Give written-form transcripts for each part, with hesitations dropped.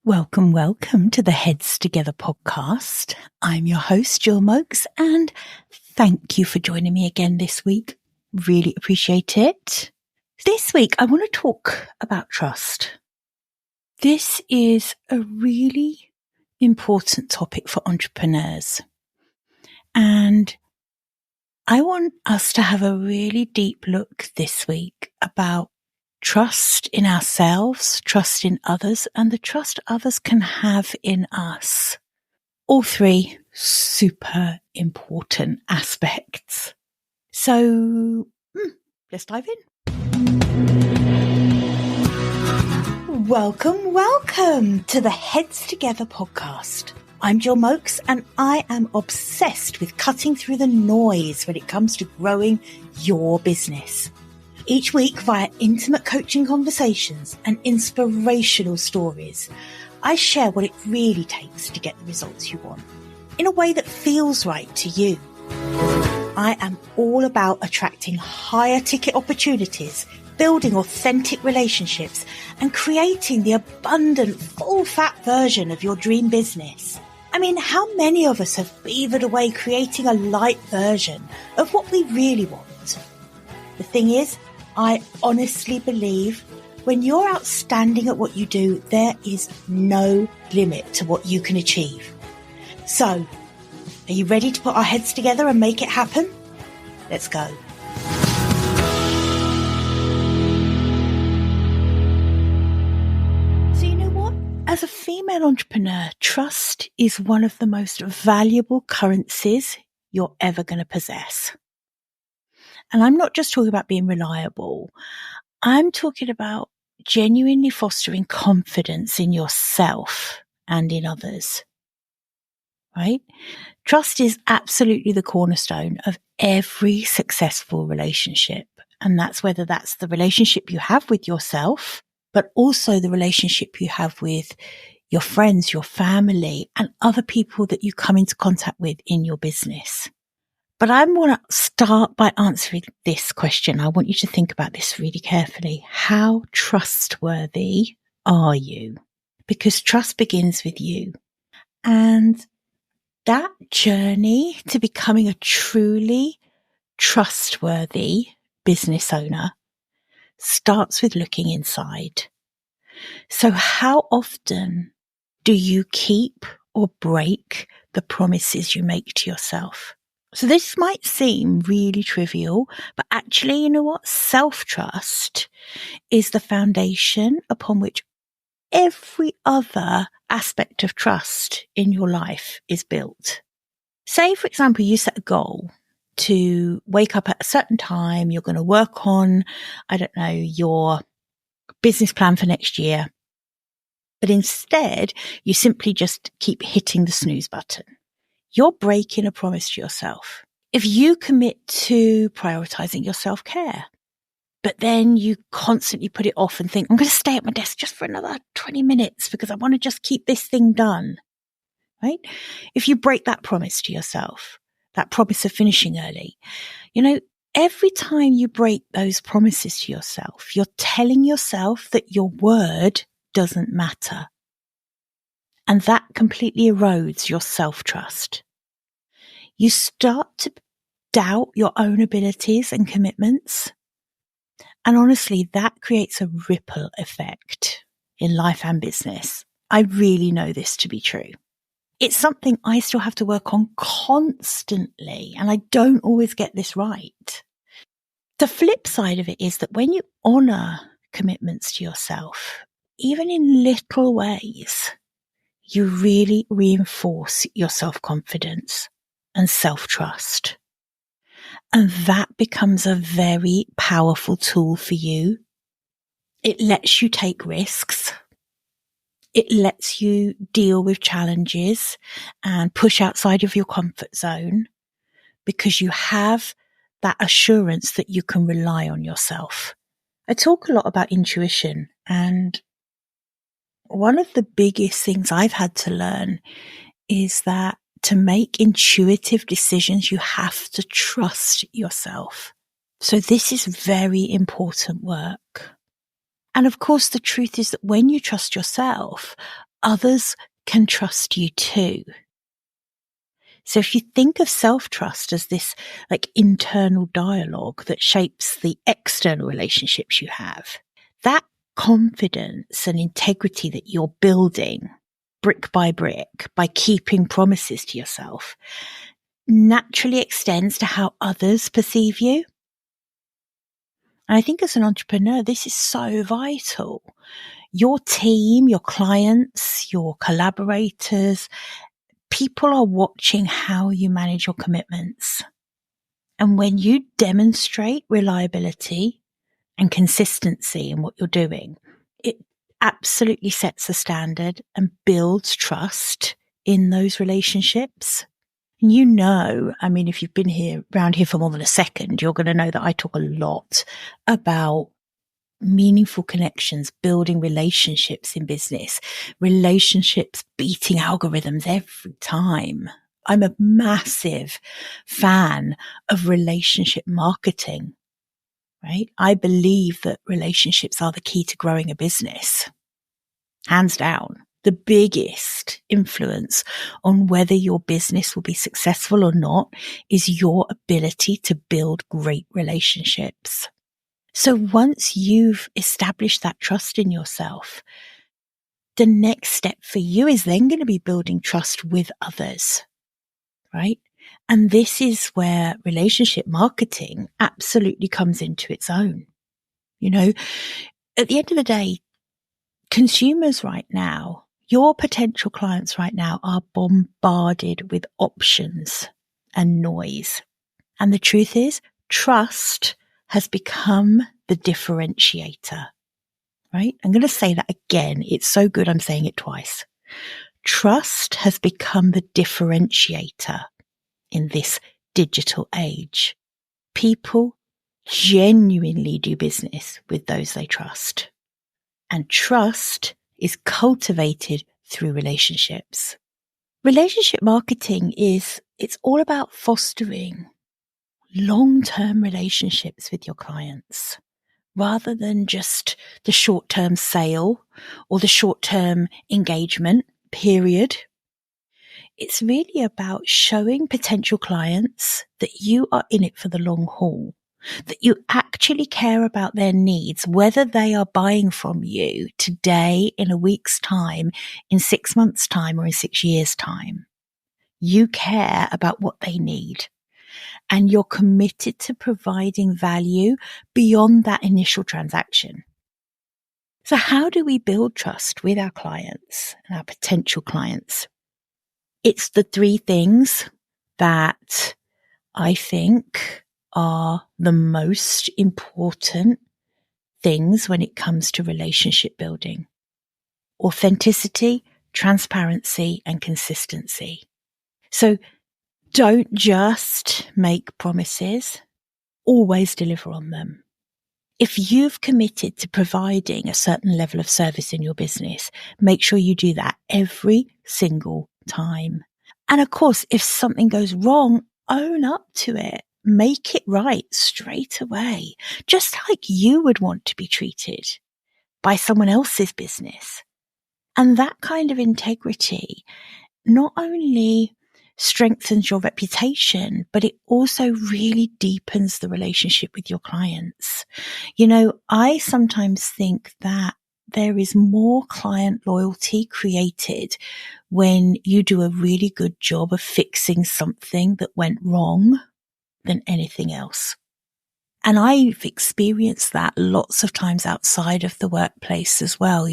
Welcome, welcome to the Heads Together podcast. I'm your host, Jill Mokes, and thank you for joining me again this week. Really appreciate it. This week, I want to talk about trust. This is a really important topic for entrepreneurs. And I want us to have a really deep look this week about trust in ourselves, trust in others, and the trust others can have in us. All three super important aspects. So let's dive in. Welcome to the Heads Together podcast. I'm Jill Mokes, and I am obsessed with cutting through the noise when it comes to growing your business. Each week, via intimate coaching conversations and inspirational stories, I share what it really takes to get the results you want in a way that feels right to you. I am all about attracting higher ticket opportunities, building authentic relationships, and creating the abundant, full-fat version of your dream business. I mean, how many of us have beavered away creating a light version of what we really want? The thing is, I honestly believe when you're outstanding at what you do, there is no limit to what you can achieve. So, are you ready to put our heads together and make it happen? Let's go. So you know what? As a female entrepreneur, trust is one of the most valuable currencies you're ever going to possess. And I'm not just talking about being reliable. I'm talking about genuinely fostering confidence in yourself and in others, right? Trust is absolutely the cornerstone of every successful relationship. And that's whether that's the relationship you have with yourself, but also the relationship you have with your friends, your family, and other people that you come into contact with in your business. But I want to start by answering this question. I want you to think about this really carefully. How trustworthy are you? Because trust begins with you. And that journey to becoming a truly trustworthy business owner starts with looking inside. So how often do you keep or break the promises you make to yourself? So this might seem really trivial, but actually, you know what? Self-trust is the foundation upon which every other aspect of trust in your life is built. Say, for example, you set a goal to wake up at a certain time. You're going to work on, your business plan for next year. But instead, you simply just keep hitting the snooze button. You're breaking a promise to yourself. If you commit to prioritizing your self-care, but then you constantly put it off and think, I'm going to stay at my desk just for another 20 minutes because I want to just keep this thing done, right? If you break that promise to yourself, that promise of finishing early, every time you break those promises to yourself, you're telling yourself that your word doesn't matter. And that completely erodes your self-trust. You start to doubt your own abilities and commitments. And honestly, that creates a ripple effect in life and business. I really know this to be true. It's something I still have to work on constantly, and I don't always get this right. The flip side of it is that when you honor commitments to yourself, even in little ways, you really reinforce your self-confidence and self-trust. And that becomes a very powerful tool for you. It lets you take risks. It lets you deal with challenges and push outside of your comfort zone because you have that assurance that you can rely on yourself. I talk a lot about intuition, and one of the biggest things I've had to learn is that to make intuitive decisions, you have to trust yourself. So this is very important work. And of course, the truth is that when you trust yourself, others can trust you too. So if you think of self-trust as this like internal dialogue that shapes the external relationships you have, that confidence and integrity that you're building brick by brick by keeping promises to yourself naturally extends to how others perceive you. And I think as an entrepreneur, this is so vital. Your team, your clients, your collaborators, people are watching how you manage your commitments. And when you demonstrate reliability and consistency in what you're doing, it absolutely sets the standard and builds trust in those relationships. And if you've been around here for more than a second, you're going to know that I talk a lot about meaningful connections, building relationships in business, relationships beating algorithms every time. I'm a massive fan of relationship marketing, right? I believe that relationships are the key to growing a business. Hands down. The biggest influence on whether your business will be successful or not is your ability to build great relationships. So once you've established that trust in yourself, the next step for you is then going to be building trust with others, right? And this is where relationship marketing absolutely comes into its own. At the end of the day, consumers right now, your potential clients right now are bombarded with options and noise. And the truth is, trust has become the differentiator, right? I'm going to say that again. It's so good I'm saying it twice. Trust has become the differentiator in this digital age. People genuinely do business with those they trust. And trust is cultivated through relationships. Relationship marketing it's all about fostering long-term relationships with your clients rather than just the short-term sale or the short-term engagement period. It's really about showing potential clients that you are in it for the long haul, that you actually care about their needs, whether they are buying from you today, in a week's time, in 6 months' time, or in 6 years' time. You care about what they need. And you're committed to providing value beyond that initial transaction. So how do we build trust with our clients and our potential clients? It's the 3 things that I think are the most important things when it comes to relationship building: authenticity, transparency, and consistency. So don't just make promises, always deliver on them. If you've committed to providing a certain level of service in your business, make sure you do that every single time. And of course, if something goes wrong, own up to it. Make it right straight away, just like you would want to be treated by someone else's business. And that kind of integrity not only strengthens your reputation, but it also really deepens the relationship with your clients. I sometimes think that there is more client loyalty created when you do a really good job of fixing something that went wrong than anything else. And I've experienced that lots of times outside of the workplace as well.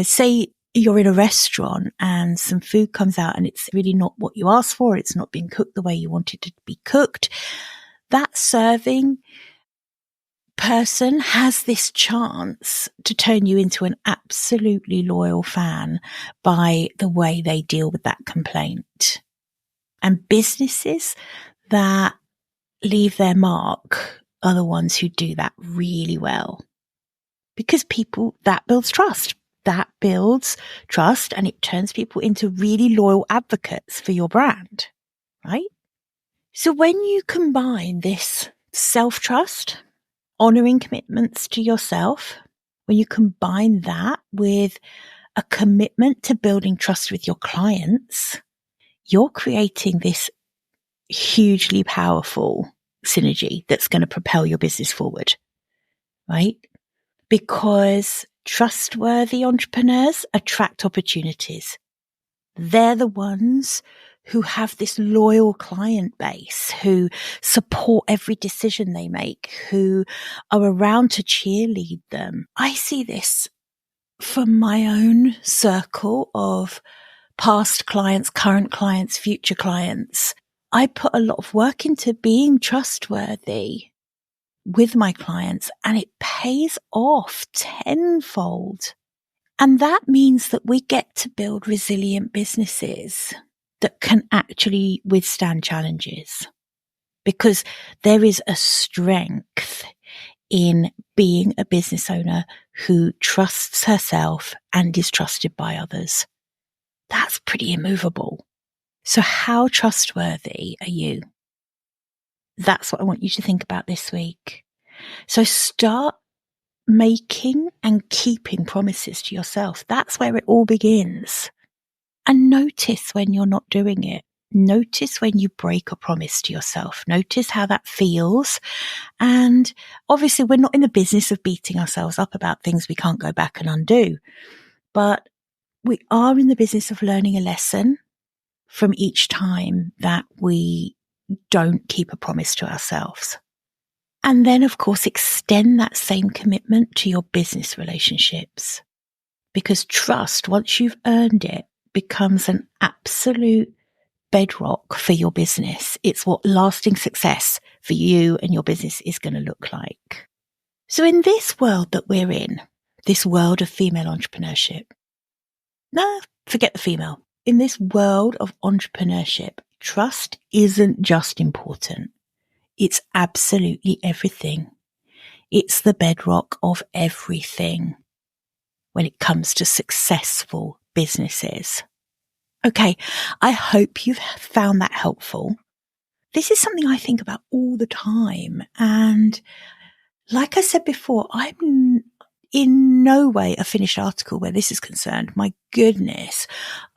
Say you're in a restaurant and some food comes out and it's really not what you asked for. It's not being cooked the way you wanted it to be cooked. That serving person has this chance to turn you into an absolutely loyal fan by the way they deal with that complaint. And businesses that leave their mark are the ones who do that really well. Because that builds trust. That builds trust and it turns people into really loyal advocates for your brand, right? So when you combine this self-trust, honoring commitments to yourself, when you combine that with a commitment to building trust with your clients, you're creating this hugely powerful synergy that's going to propel your business forward, right? Because trustworthy entrepreneurs attract opportunities. They're the ones who have this loyal client base, who support every decision they make, who are around to cheerlead them. I see this from my own circle of past clients, current clients, future clients. I put a lot of work into being trustworthy with my clients, and it pays off tenfold. And that means that we get to build resilient businesses that can actually withstand challenges, because there is a strength in being a business owner who trusts herself and is trusted by others. That's pretty immovable. So how trustworthy are you? That's what I want you to think about this week. So start making and keeping promises to yourself. That's where it all begins. And notice when you're not doing it. Notice when you break a promise to yourself. Notice how that feels. And obviously, we're not in the business of beating ourselves up about things we can't go back and undo. But we are in the business of learning a lesson from each time that we don't keep a promise to ourselves. And then, of course, extend that same commitment to your business relationships. Because trust, once you've earned it, becomes an absolute bedrock for your business. It's what lasting success for you and your business is going to look like. So in this world that we're in, this world of female entrepreneurship, forget the female. In this world of entrepreneurship, trust isn't just important. It's absolutely everything. It's the bedrock of everything when it comes to successful businesses. Okay, I hope you've found that helpful. This is something I think about all the time. And like I said before, I'm in no way a finished article where this is concerned. My goodness,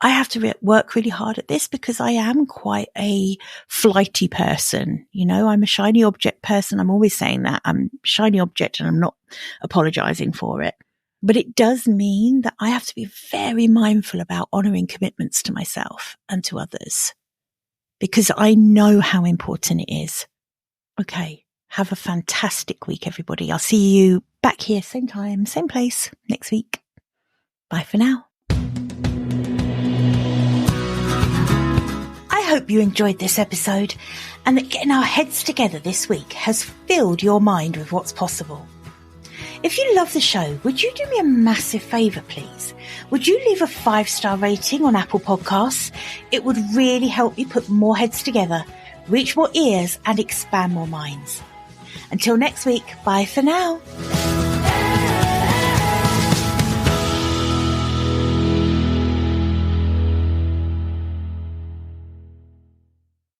I have to work really hard at this because I am quite a flighty person. You know, I'm a shiny object person. I'm always saying that. I'm a shiny object and I'm not apologizing for it. But it does mean that I have to be very mindful about honoring commitments to myself and to others, because I know how important it is. Okay, have a fantastic week, everybody. I'll see you back here, same time, same place, next week. Bye for now. I hope you enjoyed this episode and that getting our heads together this week has filled your mind with what's possible. If you love the show, would you do me a massive favour, please? Would you leave a 5-star rating on Apple Podcasts? It would really help me put more heads together, reach more ears and expand more minds. Until next week, bye for now.